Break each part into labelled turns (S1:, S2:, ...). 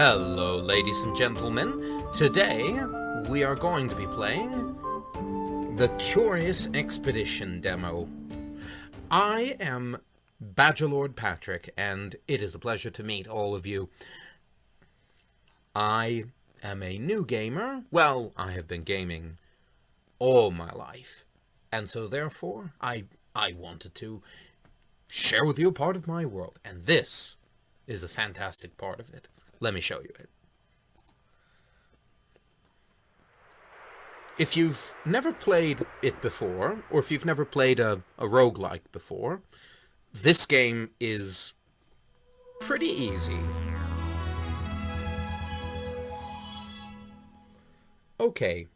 S1: Hello, ladies and gentlemen. Today, we are going to be playing the Curious Expedition demo. I am Badgerlord Patrick, and it is a pleasure to meet all of you. I am a new gamer. Well, I have been gaming all my life, and so therefore, I wanted to share with you a part of my world, and this is a fantastic part of it. Let me show you it. If you've never played it before, or if you've never played a roguelike before, this game is pretty easy. Okay,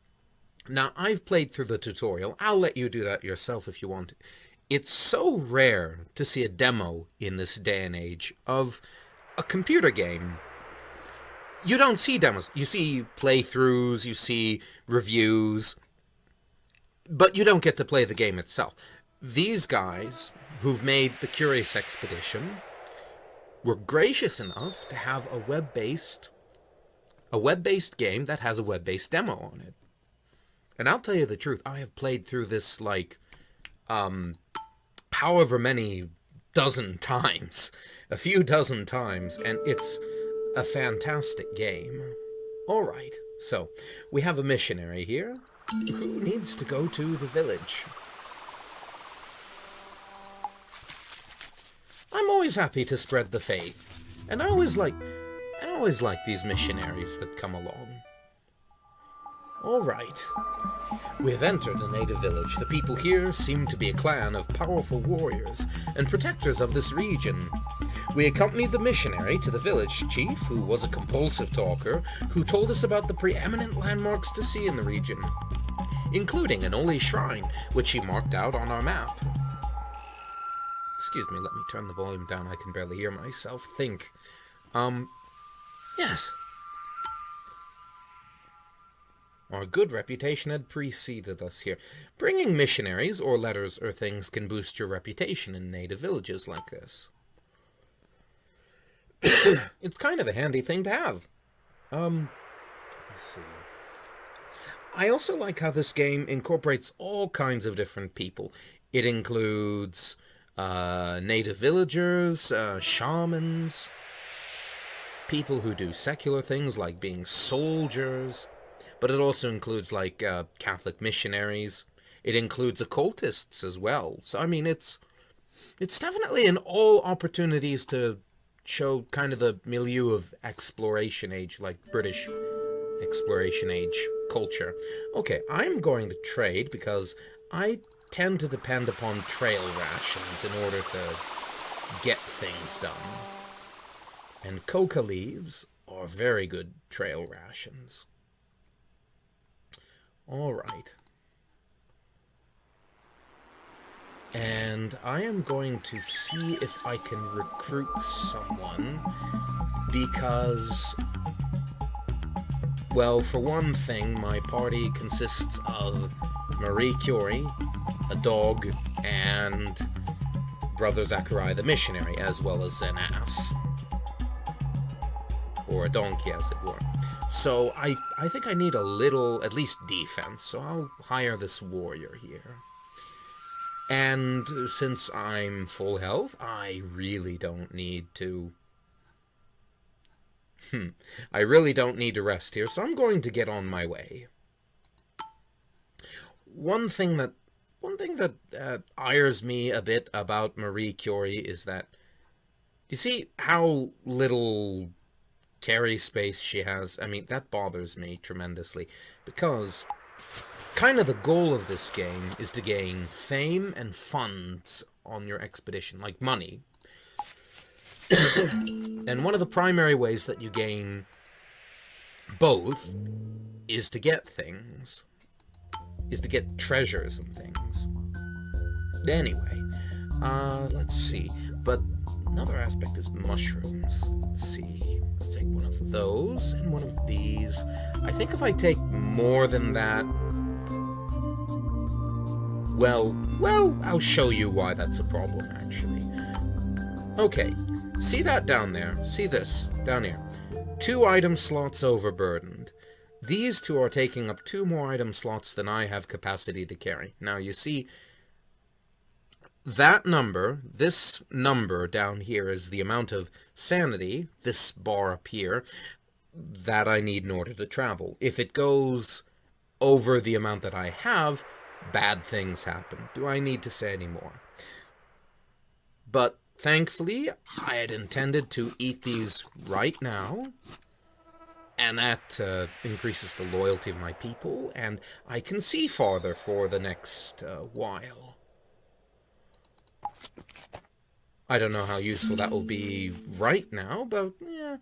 S1: now I've played through the tutorial. I'll let you do that yourself if you want. It's so rare to see a demo in this day and age of a computer game. You don't see demos. You see playthroughs, you see reviews, but you don't get to play the game itself. These guys, who've made the Curious Expedition, were gracious enough to have a web-based game that has a web-based demo on it. And I'll tell you the truth, I have played through this, like, however many dozen times, a few dozen times, and it's a fantastic game. Alright, so we have a missionary here who needs to go to the village. I'm always happy to spread the faith, and I always like these missionaries that come along. Alright, we have entered a native village. The people here seem to be a clan of powerful warriors and protectors of this region. We accompanied the missionary to the village chief, who was a compulsive talker, who told us about the preeminent landmarks to see in the region, including an holy shrine, which he marked out on our map. Excuse me, let me turn the volume down. I can barely hear myself think. Yes. Our good reputation had preceded us here. Bringing missionaries or letters or things can boost your reputation in native villages like this. It's kind of a handy thing to have. Let's see. I also like how this game incorporates all kinds of different people. It includes native villagers, shamans, people who do secular things like being soldiers, but it also includes, like, Catholic missionaries. It includes occultists as well. So, I mean, it's definitely an all opportunities to show kind of the milieu of exploration age, like British exploration age culture. Okay, I'm going to trade because I tend to depend upon trail rations in order to get things done. And coca leaves are very good trail rations. Alright. And I am going to see if I can recruit someone, because, well, for one thing, my party consists of Marie Curie, a dog, and Brother Zachariah the missionary, as well as an ass. Or a donkey, as it were. So I think I need a little, at least defense, so I'll hire this warrior here. And since I'm full health, I really don't need to... I really don't need to rest here, so I'm going to get on my way. One thing that ires me a bit about Marie Curie is that, you see how little carry space she has? I mean, that bothers me tremendously, because kind of the goal of this game is to gain fame and funds on your expedition, like money. And one of the primary ways that you gain both is to get things, is to get treasures and things. Anyway, let's see, but another aspect is mushrooms. Let's see, let's take one of those and one of these. I think if I take more than that, well, I'll show you why that's a problem, actually. Okay, see that down there? See this down here? 2 item slots overburdened. These 2 are taking up 2 more item slots than I have capacity to carry. Now, you see, that number, this number down here is the amount of sanity, this bar up here, that I need in order to travel. If it goes over the amount that I have, bad things happen. Do I need to say any more? But thankfully, I had intended to eat these right now, and that increases the loyalty of my people, and I can see farther for the next while. I don't know how useful that will be right now, but yeah,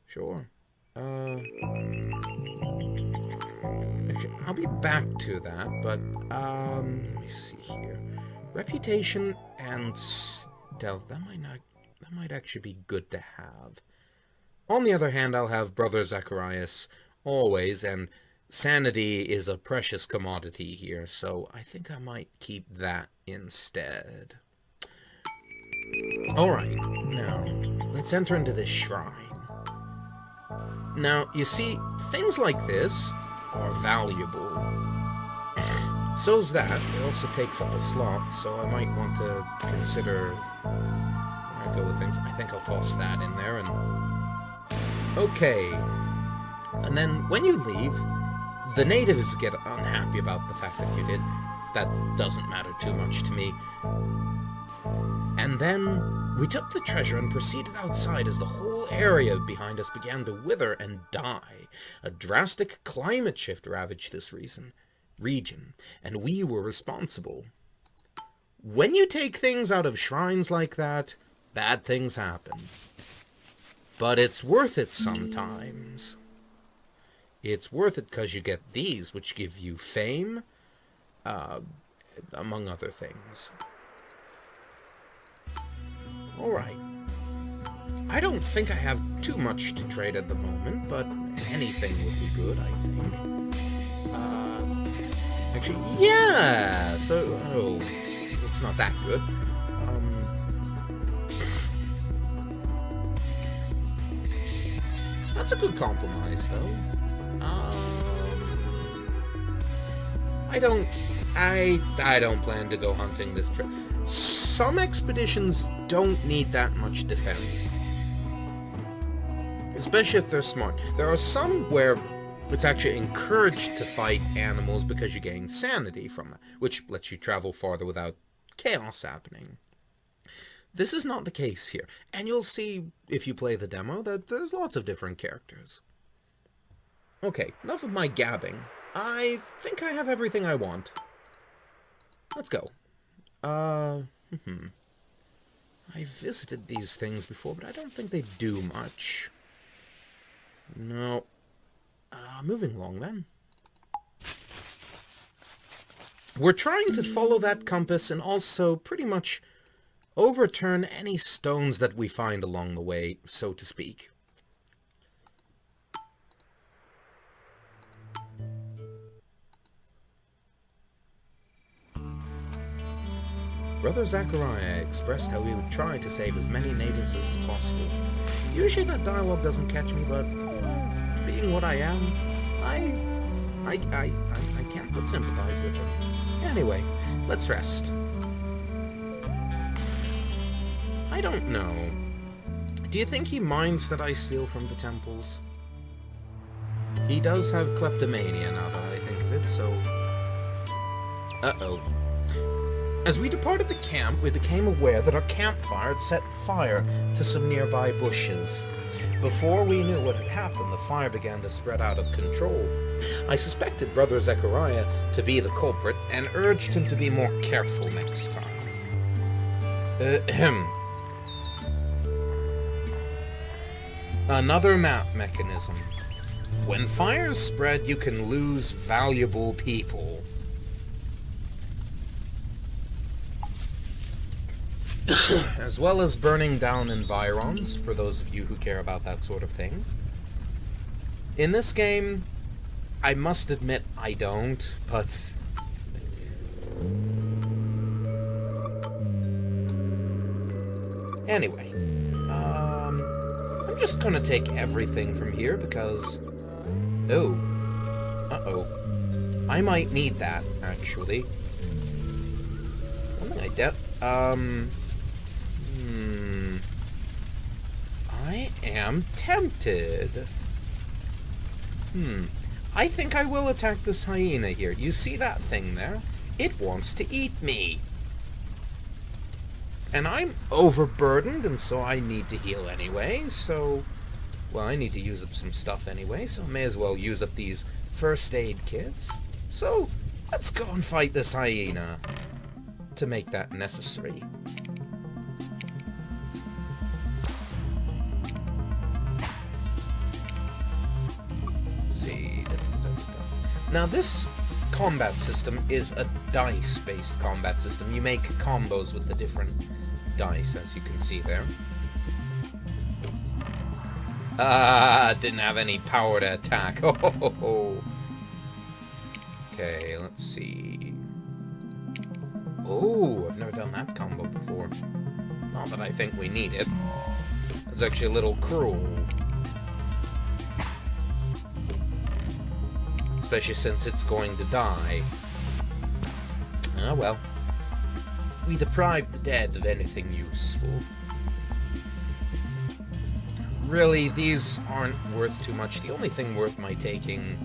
S1: sure. Actually, I'll be back to that, but let me see here. Reputation and stealth, that might actually be good to have. On the other hand, I'll have Brother Zacharias always, and sanity is a precious commodity here, so I think I might keep that instead. Alright, now, let's enter into this shrine. Now, you see, things like this are valuable. So's that. It also takes up a slot, so I might want to consider where I go with things. I think I'll toss that in there, and... Okay. And then, when you leave, the natives get unhappy about the fact that you did. That doesn't matter too much to me. And then, we took the treasure and proceeded outside as the whole area behind us began to wither and die. A drastic climate shift ravaged this region, and we were responsible. When you take things out of shrines like that, bad things happen. But it's worth it sometimes. It's worth it because you get these, which give you fame, among other things. Alright. I don't think I have too much to trade at the moment, but anything would be good, I think. Actually, yeah! So, oh, it's not that good. That's a good compromise, though. I don't plan to go hunting this trip. Some expeditions don't need that much defense. Especially if they're smart. There are some where it's actually encouraged to fight animals because you gain sanity from it, which lets you travel farther without chaos happening. This is not the case here, and you'll see, if you play the demo, that there's lots of different characters. Okay, enough of my gabbing. I think I have everything I want. Let's go. I visited these things before, but I don't think they do much. No. Moving along, then. We're trying to follow that compass and also pretty much overturn any stones that we find along the way, so to speak. Brother Zachariah expressed how he would try to save as many natives as possible. Usually that dialogue doesn't catch me, but being what I am, I can't but sympathize with him. Anyway, let's rest. I don't know. Do you think he minds that I steal from the temples? He does have kleptomania now that I think of it, so... Uh-oh. As we departed the camp, we became aware that our campfire had set fire to some nearby bushes. Before we knew what had happened, the fire began to spread out of control. I suspected Brother Zechariah to be the culprit and urged him to be more careful next time. Another map mechanism. When fires spread, you can lose valuable people. As well as burning down environs, for those of you who care about that sort of thing. In this game, I must admit I don't, but... Anyway, I'm I'm just gonna take everything from here because... Oh. Uh-oh. I might need that, actually. One thing I doubt... I am tempted. I think I will attack this hyena here. You see that thing there? It wants to eat me. And I'm overburdened, and so I need to heal anyway, so... Well, I need to use up some stuff anyway, so I may as well use up these first aid kits. So, let's go and fight this hyena to make that necessary. Let's see. Now, this combat system is a dice-based combat system. You make combos with the different dice, as you can see there. Didn't have any power to attack. Oh. Okay, let's see. Oh, I've never done that combo before. Not that I think we need it. It's actually a little cruel. Especially since it's going to die. Ah, well. We deprive the dead of anything useful. Really, these aren't worth too much. The only thing worth my taking,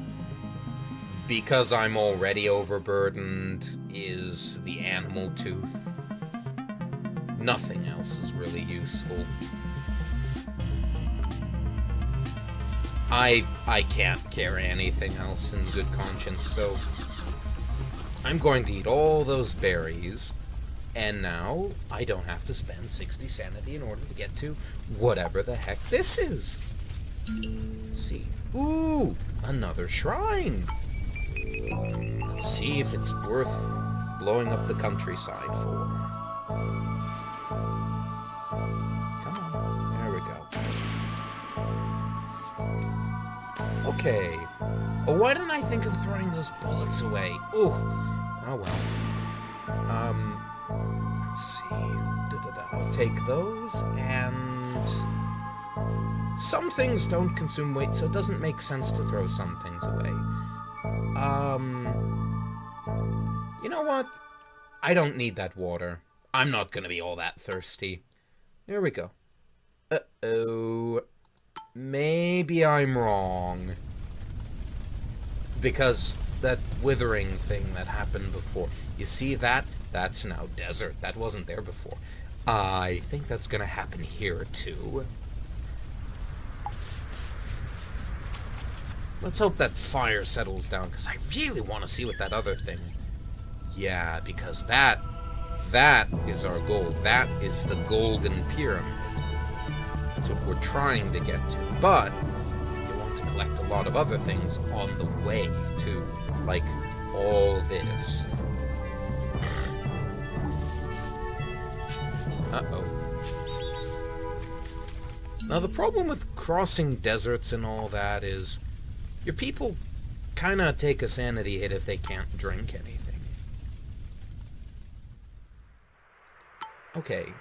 S1: because I'm already overburdened, is the animal tooth. Nothing else is really useful. I can't carry anything else in good conscience, so I'm going to eat all those berries, and now I don't have to spend 60 sanity in order to get to whatever the heck this is. Let's see. Ooh, another shrine. Let's see if it's worth blowing up the countryside for. Come on, there we go. Okay. Oh, why didn't I think of throwing those bullets away? Ooh. Oh well. Let's see. I'll take those, and some things don't consume weight, so it doesn't make sense to throw some things away. You know what? I don't need that water. I'm not gonna be all that thirsty. There we go. Uh-oh. Maybe I'm wrong. Because that withering thing that happened before. You see that? That's now desert. That wasn't there before. I think that's gonna happen here, too. Let's hope that fire settles down, because I really want to see what that other thing... Yeah, because that is our goal. That is the golden pyramid. That's what we're trying to get to. But you want to collect a lot of other things on the way, too. Like all this. Uh-oh. Now, the problem with crossing deserts and all that is your people kind of take a sanity hit if they can't drink anything. Okay.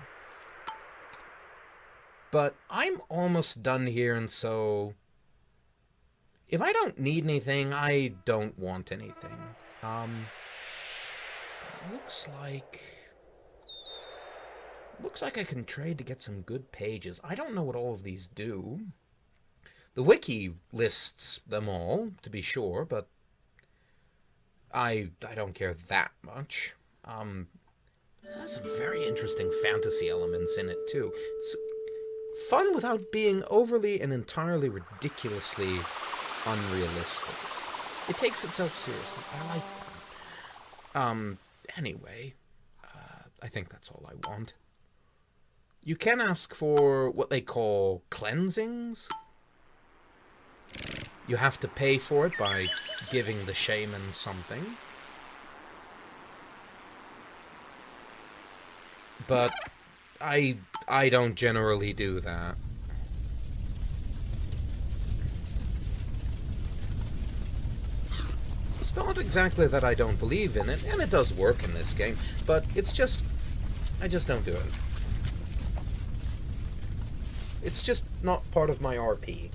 S1: But I'm almost done here, and so... if I don't need anything, I don't want anything. It looks like I can trade to get some good pages. I don't know what all of these do. The wiki lists them all, to be sure, but I don't care that much. It has some very interesting fantasy elements in it, too. It's fun without being overly and entirely ridiculously unrealistic. It takes itself seriously. I like that. Anyway, I think that's all I want. You can ask for what they call cleansings. You have to pay for it by giving the shaman something. But I don't generally do that. It's not exactly that I don't believe in it, and it does work in this game, but it's just... I just don't do it. It's just not part of my RP.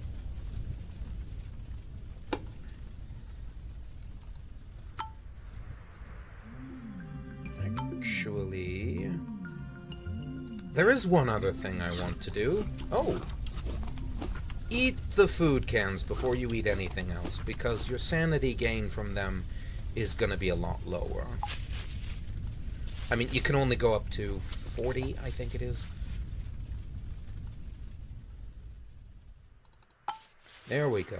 S1: Actually, there is one other thing I want to do. Oh! Eat the food cans before you eat anything else, because your sanity gain from them is going to be a lot lower. I mean, you can only go up to 40, I think it is. There we go.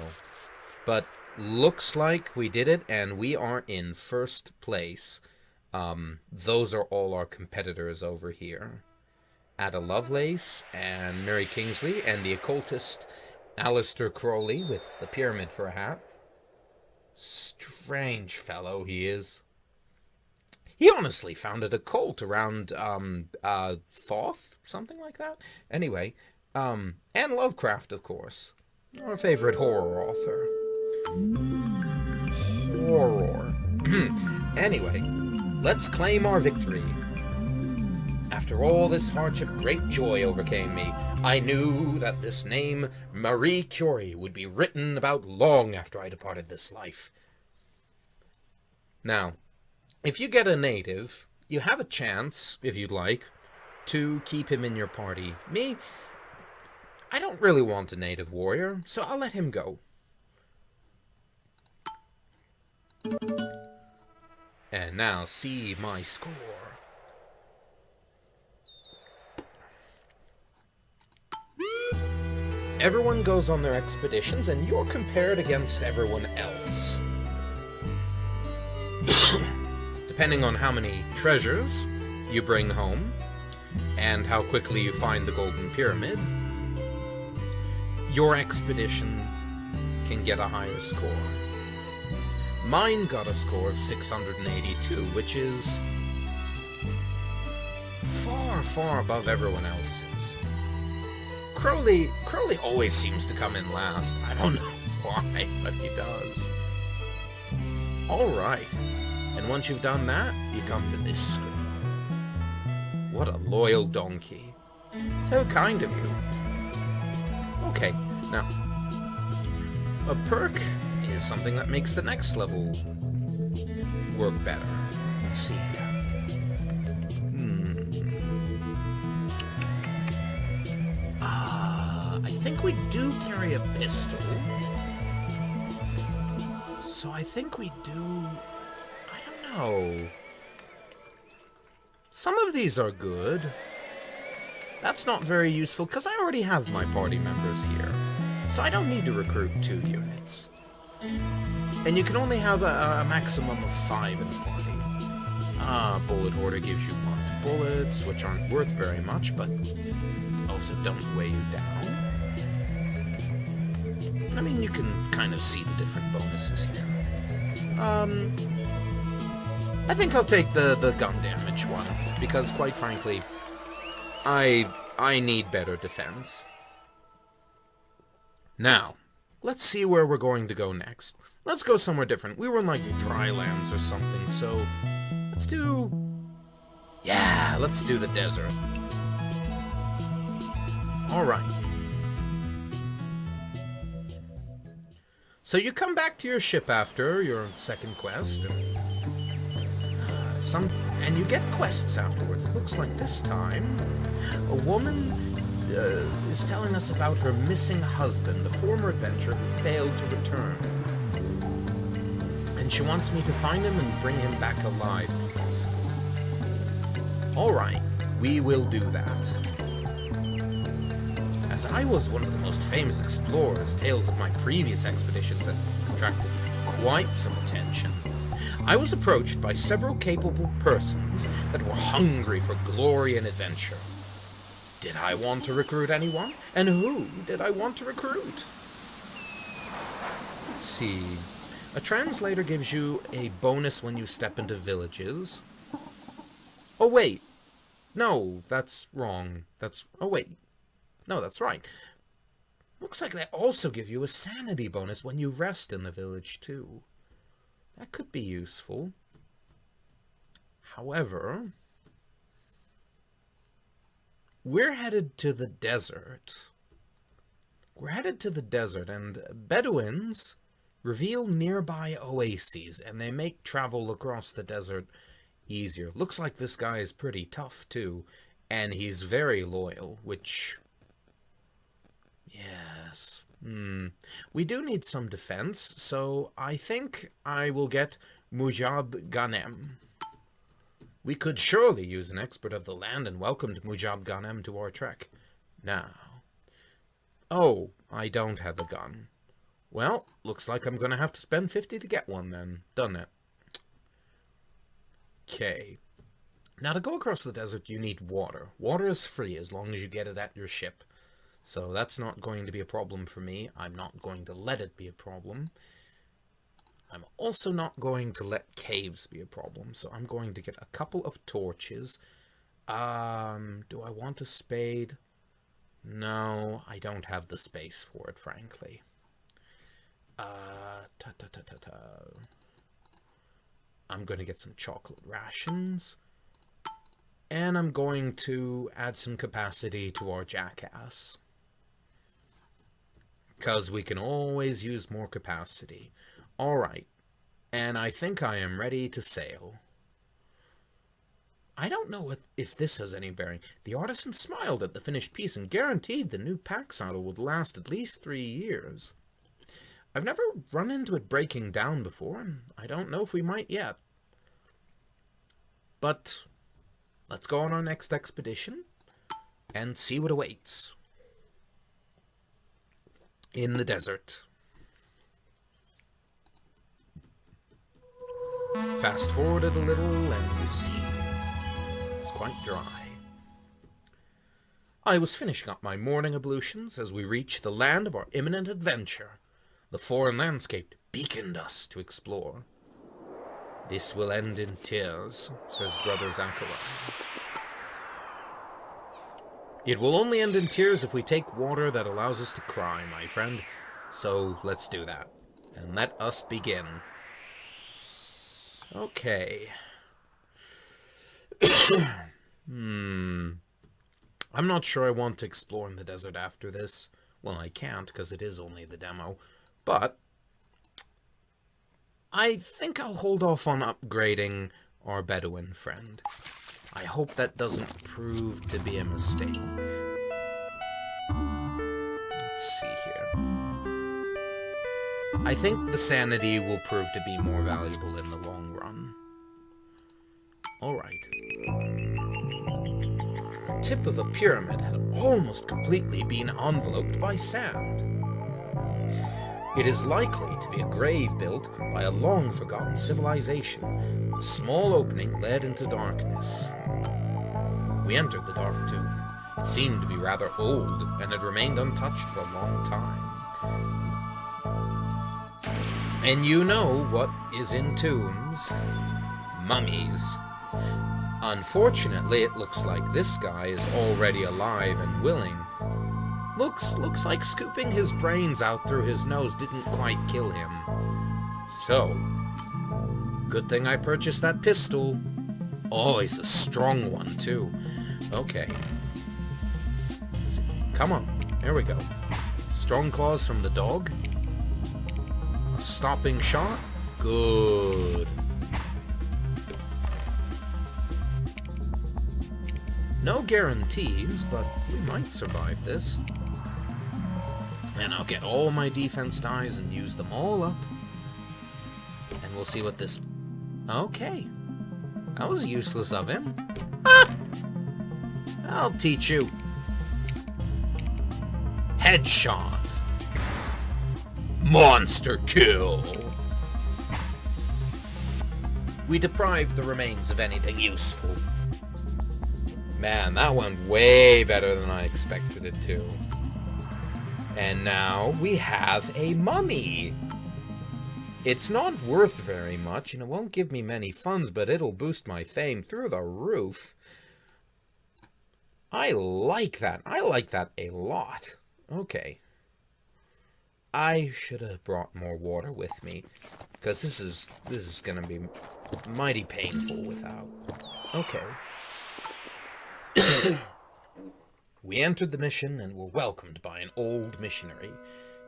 S1: But looks like we did it, and we are in first place. Those are all our competitors over here. Ada Lovelace and Mary Kingsley, and the occultist Aleister Crowley with the pyramid for a hat. Strange fellow he is. He honestly founded a cult around, Thoth? Something like that? Anyway, and Lovecraft, of course. Our favorite horror author. Horror. Anyway, let's claim our victory. After all this hardship, great joy overcame me. I knew that this name, Marie Curie, would be written about long after I departed this life. Now, if you get a native, you have a chance, if you'd like, to keep him in your party. Me, I don't really want a native warrior, so I'll let him go. And now see my score. Everyone goes on their expeditions, and you're compared against everyone else. Depending on how many treasures you bring home, and how quickly you find the Golden Pyramid, your expedition can get a higher score. Mine got a score of 682, which is far, far above everyone else's. Crowley always seems to come in last. I don't know why, but he does. Alright, and once you've done that, you come to this screen. What a loyal donkey. So kind of you. Okay, now, a perk is something that makes the next level work better. Let's see here. I think we do carry a pistol. So I think we do... I don't know. Some of these are good. That's not very useful, because I already have my party members here. So I don't need to recruit 2 units. And you can only have a maximum of 5 in the party. Bullet Hoarder gives you marked bullets, which aren't worth very much, but also don't weigh you down. I mean, you can kind of see the different bonuses here. I think I'll take the gun damage one, because quite frankly, I need better defense. Now, let's see where we're going to go next. Let's go somewhere different. We were in, like, Drylands or something, so let's do... Yeah, let's do the desert. Alright. So you come back to your ship after your second quest, and you get quests afterwards. It looks like this time a woman is telling us about her missing husband, a former adventurer who failed to return. And she wants me to find him and bring him back alive if possible. Alright, we will do that. As I was one of the most famous explorers, tales of my previous expeditions had attracted quite some attention. I was approached by several capable persons that were hungry for glory and adventure. Did I want to recruit anyone? And who did I want to recruit? Let's see. A translator gives you a bonus when you step into villages. Oh, wait. No, that's wrong. Oh, wait. No, that's right. Looks like they also give you a sanity bonus when you rest in the village, too. That could be useful. However, we're headed to the desert. We're headed to the desert, and Bedouins reveal nearby oases, and they make travel across the desert easier. Looks like this guy is pretty tough, too, and he's very loyal, which... Yes. We do need some defense, so I think I will get Mujab Ghanem. We could surely use an expert of the land and welcomed Mujab Ghanem to our trek. Now... Oh, I don't have a gun. Well, looks like I'm gonna have to spend 50 to get one then, doesn't it? Okay. Now, to go across the desert, you need water. Water is free as long as you get it at your ship. So that's not going to be a problem for me. I'm not going to let it be a problem. I'm also not going to let caves be a problem. So I'm going to get a couple of torches. Do I want a spade? No, I don't have the space for it, frankly. I'm going to get some chocolate rations. And I'm going to add some capacity to our jackass. Because we can always use more capacity. Alright. And I think I am ready to sail. I don't know if this has any bearing. The artisan smiled at the finished piece and guaranteed the new pack saddle would last at least 3 years. I've never run into it breaking down before, and I don't know if we might yet. But let's go on our next expedition and see what awaits in the desert. Fast forwarded a little and you see it's quite dry. I was finishing up my morning ablutions as we reached the land of our imminent adventure. The foreign landscape beaconed us to explore. This will end in tears, says Brother Zachariah. It will only end in tears if we take water that allows us to cry, my friend. So let's do that. And let us begin. Okay. I'm not sure I want to explore in the desert after this. Well, I can't, because it is only the demo. But I think I'll hold off on upgrading our Bedouin friend. I hope that doesn't prove to be a mistake. Let's see here. I think the sanity will prove to be more valuable in the long run. Alright. The tip of a pyramid had almost completely been enveloped by sand. It is likely to be a grave built by a long-forgotten civilization. A small opening led into darkness. We entered the dark tomb. It seemed to be rather old, and had remained untouched for a long time. And you know what is in tombs? Mummies. Unfortunately, it looks like this guy is already alive and willing. Looks like scooping his brains out through his nose didn't quite kill him. So, good thing I purchased that pistol. Oh, he's a strong one, too. Okay. Come on. Here we go. Strong claws from the dog. A stopping shot. Good. No guarantees, but we might survive this. And I'll get all my defense dies and use them all up. And we'll see what this... Okay. That was useless of him. Ah! I'll teach you. Headshot. Monster kill. We deprived the remains of anything useful. Man, that went way better than I expected it to. And now we have a mummy. It's not worth very much, and it won't give me many funds, but it'll boost my fame through the roof. I like that. I like that a lot. Okay. I should have brought more water with me, because this is going to be mighty painful without. Okay. We entered the mission and were welcomed by an old missionary.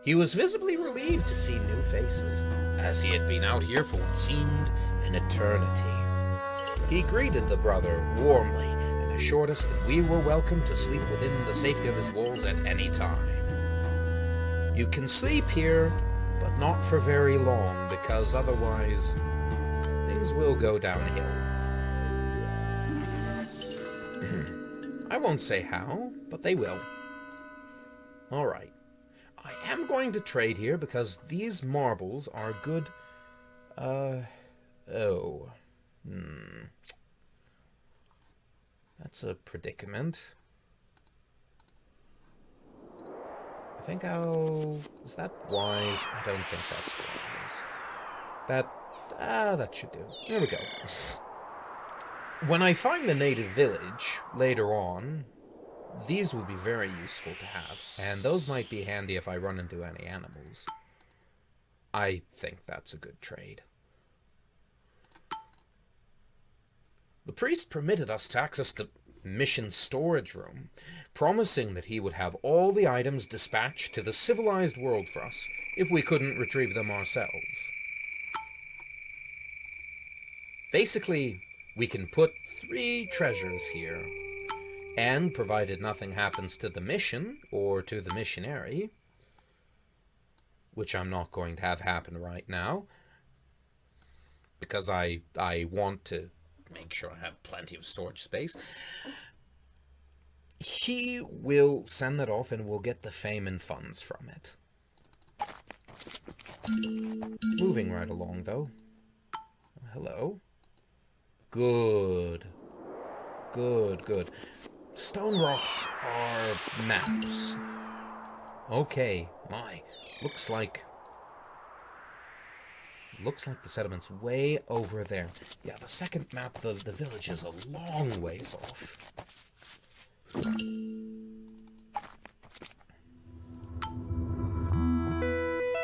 S1: He was visibly relieved to see new faces, as he had been out here for what seemed an eternity. He greeted the brother warmly and assured us that we were welcome to sleep within the safety of his walls at any time. You can sleep here, but not for very long, because otherwise things will go downhill. I won't say how, but they will. Alright. I am going to trade here because these marbles are good. That's a predicament. I think is that wise? I don't think that's wise. That should do. There we go. When I find the native village later on, these will be very useful to have, and those might be handy if I run into any animals. I think that's a good trade. The priest permitted us to access the mission storage room, promising that he would have all the items dispatched to the civilized world for us if we couldn't retrieve them ourselves. Basically, we can put 3 treasures here, and provided nothing happens to the mission or to the missionary, which I'm not going to have happen right now, because I want to make sure I have plenty of storage space, he will send that off and we'll get the fame and funds from it. Moving right along, though. Hello. Good. Good. Stone rocks are maps. Okay, looks like the settlement's way over there. Yeah, the second map, the village is a long ways off.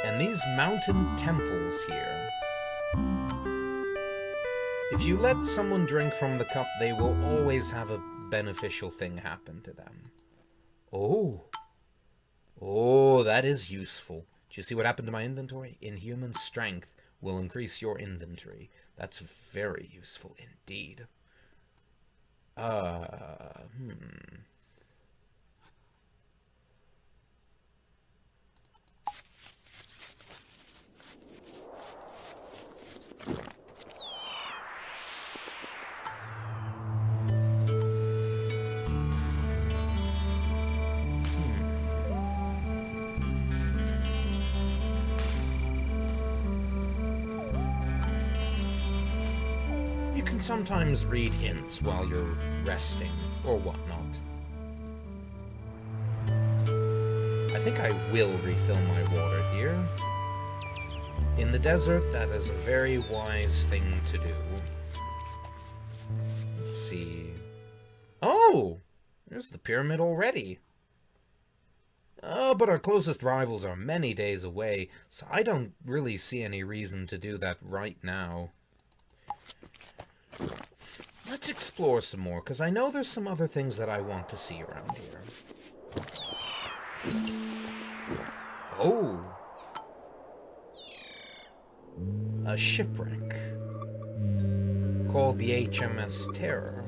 S1: And these mountain temples here, if you let someone drink from the cup, they will always have a beneficial thing happen to them. Oh, that is useful. Do you see what happened to my inventory? Inhuman strength will increase your inventory. That's very useful indeed. You can sometimes read hints while you're resting, or whatnot. I think I will refill my water here. In the desert, that is a very wise thing to do. Let's see. Oh! There's the pyramid already. Oh, but our closest rivals are many days away, so I don't really see any reason to do that right now. Let's explore some more, because I know there's some other things that I want to see around here. Oh! A shipwreck called the HMS Terror.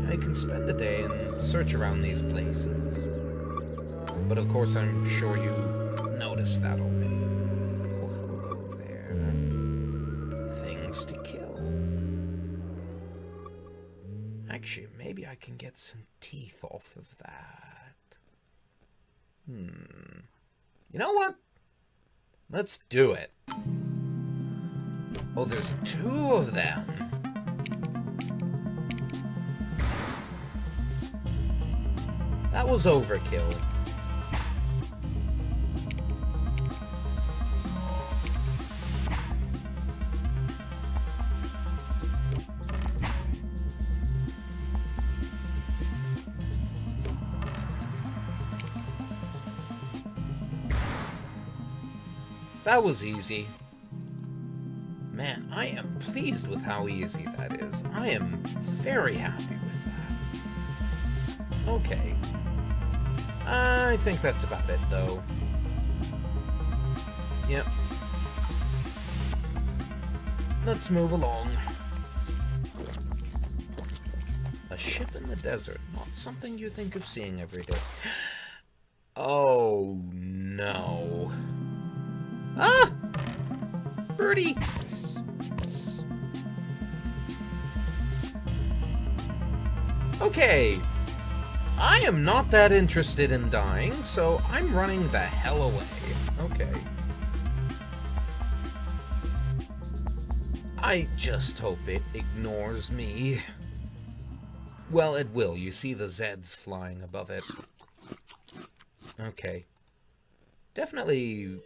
S1: I can spend a day and search around these places. But of course I'm sure you noticed that already. Oh, hello there. Things to kill. Actually, maybe I can get some teeth off of that. You know what? Let's do it. Oh, there's 2 of them. That was overkill. That was easy. Man, I am pleased with how easy that is. I am very happy with that. Okay. I think that's about it, though. Yep. Let's move along. A ship in the desert. Not something you think of seeing every day. Oh, no. Ah! Birdie! Okay. I am not that interested in dying, so I'm running the hell away. Okay. I just hope it ignores me. Well, it will. You see the Zeds flying above it. Okay. Definitely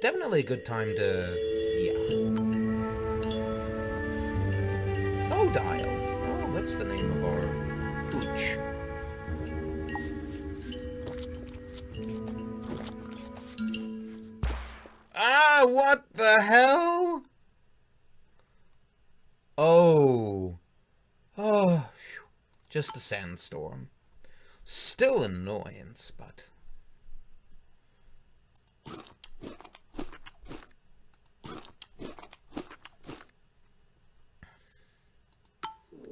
S1: a good time to... yeah. Oh, Dial. Oh, that's the name of our pooch. Ah, what the hell? Oh. Oh, phew. Just a sandstorm. Still an annoyance, but...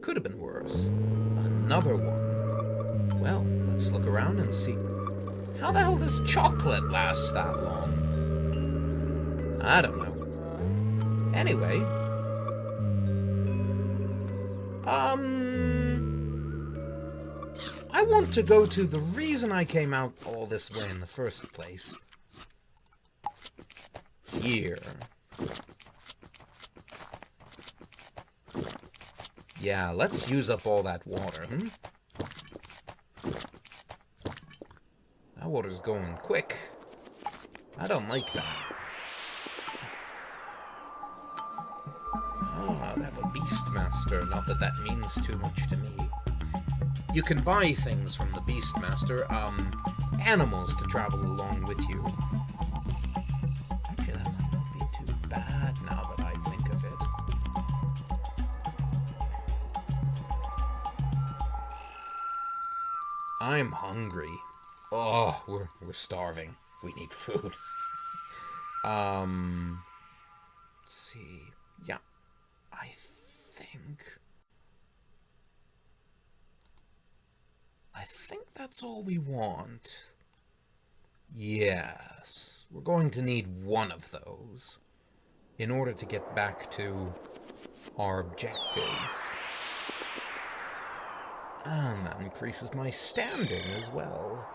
S1: could have been worse. Another one. Well, let's look around and see. How the hell does chocolate last that long? I don't know. Anyway. I want to go to the reason I came out all this way in the first place. Here. Yeah, let's use up all that water, hmm? That water's going quick. I don't like that. Ah, they have a Beastmaster. Not that that means too much to me. You can buy things from the Beastmaster, animals to travel along with you. Actually, that might not be too bad now that I think of it. I'm hungry. Oh, we're starving. We need food. Let's see. Yeah, I think that's all we want. Yes, we're going to need one of those in order to get back to our objective. And that increases my standing as well.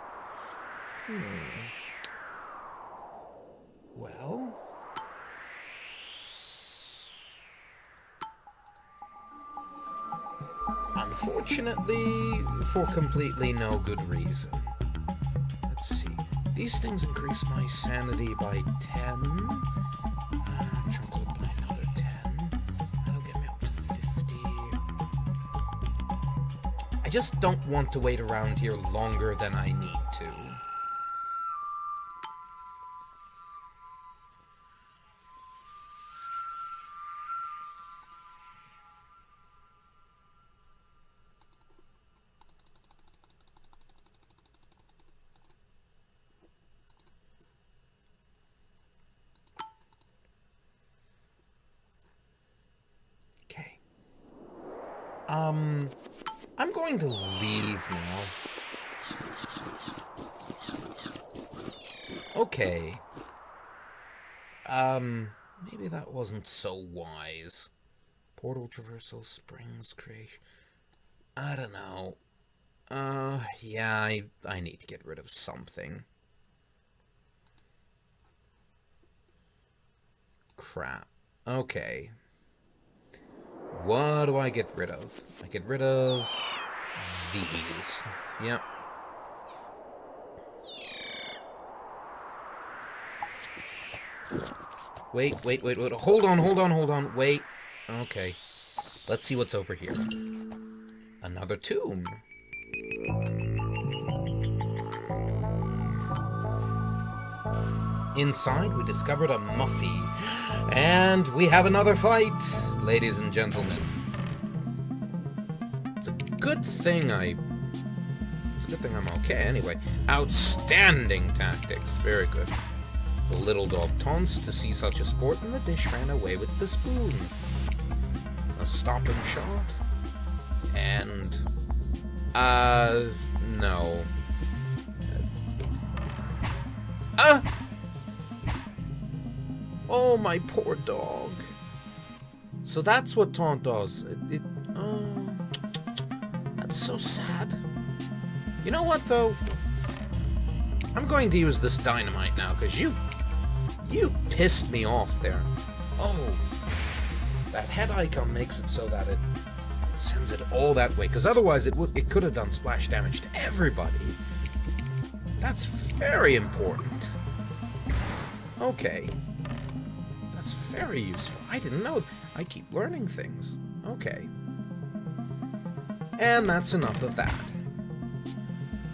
S1: Well... unfortunately, for completely no good reason. Let's see. These things increase my sanity by 10. Chocolate by another 10. That'll get me up to 50. I just don't want to wait around here longer than I need to. I'm going to leave now. Okay. Maybe that wasn't so wise. Portal traversal, springs, creation... I don't know. Yeah, I need to get rid of something. Crap. Okay. What do I get rid of? I get rid of these. Yep. Wait. Hold on. Wait. Okay. Let's see what's over here. Another tomb. Inside, we discovered a Muffy. And we have another fight, ladies and gentlemen. It's a good thing I Good thing I'm okay anyway. Outstanding tactics. Very good. The little dog taunts to see such a sport, and the dish ran away with the spoon. A stopping shot. And... no. Oh, my poor dog. So that's what taunt does. Oh, that's so sad. You know what, though? I'm going to use this dynamite now, because you pissed me off there. Oh, that head icon makes it so that it sends it all that way, because otherwise it could have done splash damage to everybody. That's very important. Okay. That's very useful. I didn't know. I keep learning things. Okay. And that's enough of that.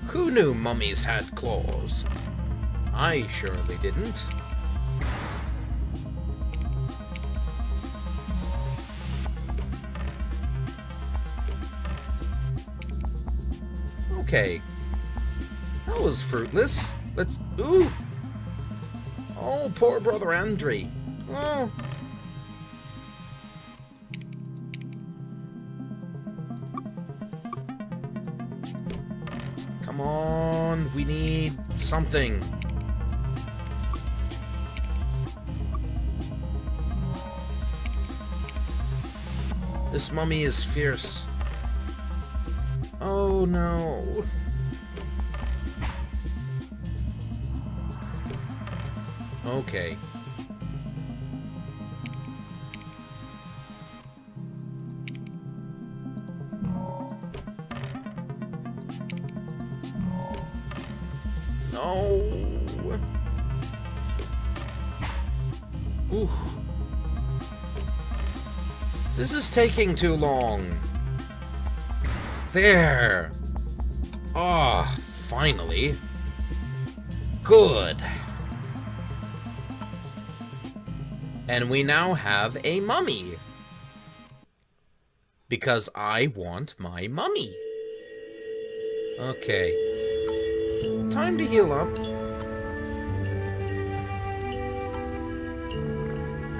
S1: Who knew mummies had claws? I surely didn't. Okay. That was fruitless. Let's... Ooh! Oh, poor brother Andre. Oh. Come on, we need something. This mummy is fierce. Oh no. Okay. No. Ooh. This is taking too long. There. Ah, finally. Good. And we now have a mummy. Because I want my mummy. Okay. Time to heal up.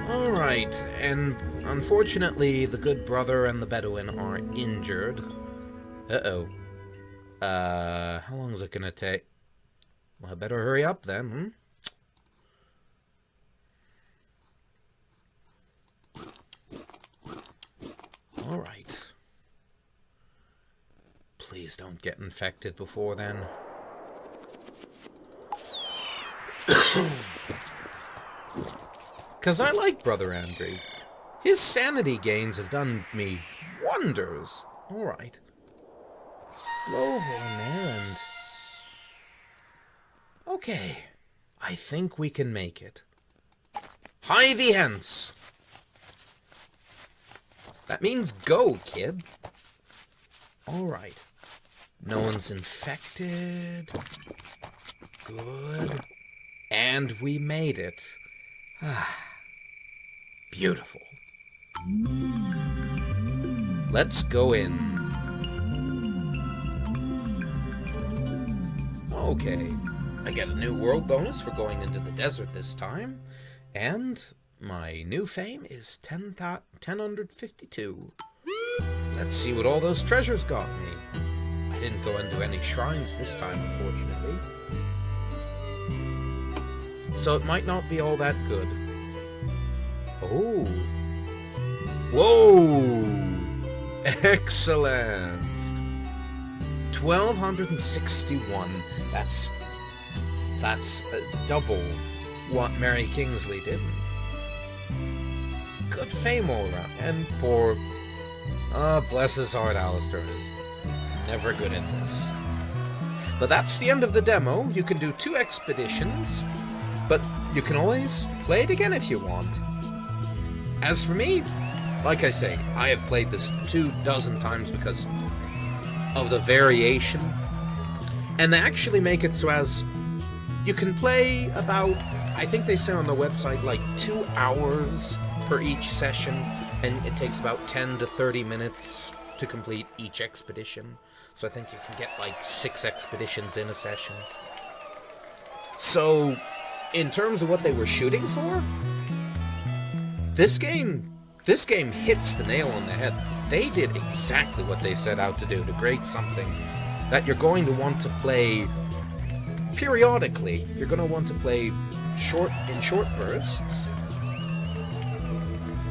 S1: Alright, and unfortunately the good brother and the Bedouin are injured. Uh-oh. How long is it gonna take? Well, I better hurry up then, Alright. Please don't get infected before then. Because I like Brother Andre. His sanity gains have done me wonders. Alright. Low horn there and... Okay. I think we can make it. Hie thee hence! That means go, kid. Alright. No one's infected. Good. And we made it. Ah. Beautiful. Let's go in. Okay. I get a new world bonus for going into the desert this time. And my new fame is 10,152. Let's see what all those treasures got me. I didn't go into any shrines this time, unfortunately. So it might not be all that good. Oh. Whoa! Excellent! 1,261. That's double what Mary Kingsley did. Good fame all around. And poor... bless his heart, Alistair is never good in this. But that's the end of the demo. You can do 2 expeditions, but you can always play it again if you want. As for me, like I say, I have played this 24 times because of the variation. And they actually make it so as you can play about, I think they say on the website, like 2 hours per each session, and it takes about 10 to 30 minutes to complete each expedition. So I think you can get like 6 expeditions in a session. So, in terms of what they were shooting for, this game hits the nail on the head. They did exactly what they set out to do, to create something that you're going to want to play periodically. You're going to want to play in short bursts.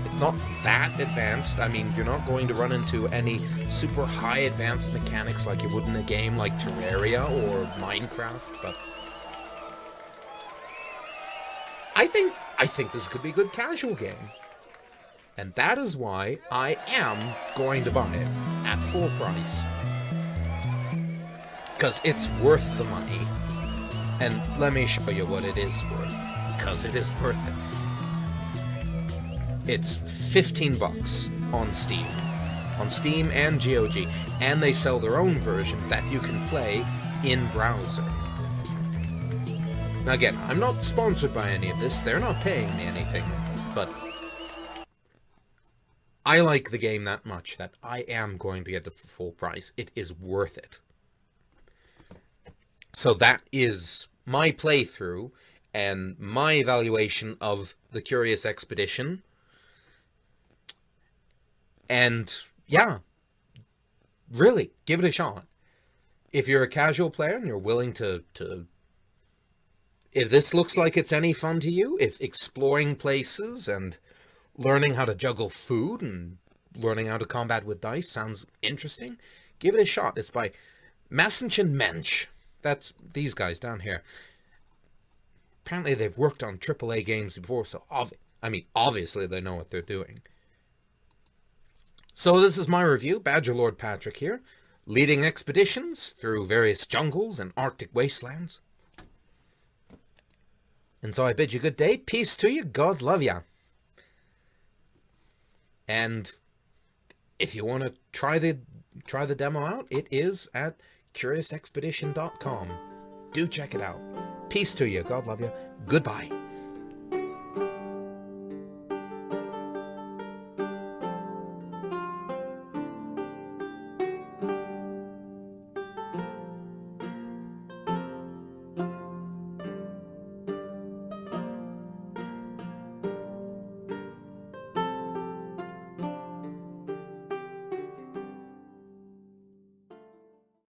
S1: It's not that advanced. I mean, you're not going to run into any super high advanced mechanics like you would in a game like Terraria or Minecraft, but I think this could be a good casual game. And that is why I am going to buy it at full price. Because it's worth the money. And let me show you what it is worth. Because it is worth it. It's $15 on Steam. On Steam and GOG. And they sell their own version that you can play in browser. Now again, I'm not sponsored by any of this. They're not paying me anything. But I like the game that much that I am going to get it for full price. It is worth it. So that is my playthrough and my evaluation of The Curious Expedition. And yeah, really, give it a shot. If you're a casual player and you're willing to if this looks like it's any fun to you, if exploring places and learning how to juggle food and learning how to combat with dice sounds interesting, give it a shot. It's by Maschinen-Mensch. That's these guys down here. Apparently they've worked on AAA games before, so obviously they know what they're doing. So this is my review, Badger Lord Patrick here, leading expeditions through various jungles and Arctic wastelands. And so I bid you good day, peace to you, God love ya. And if you want to try the demo out, it is at curiousexpedition.com. Do check it out. Peace to you, God love you, goodbye.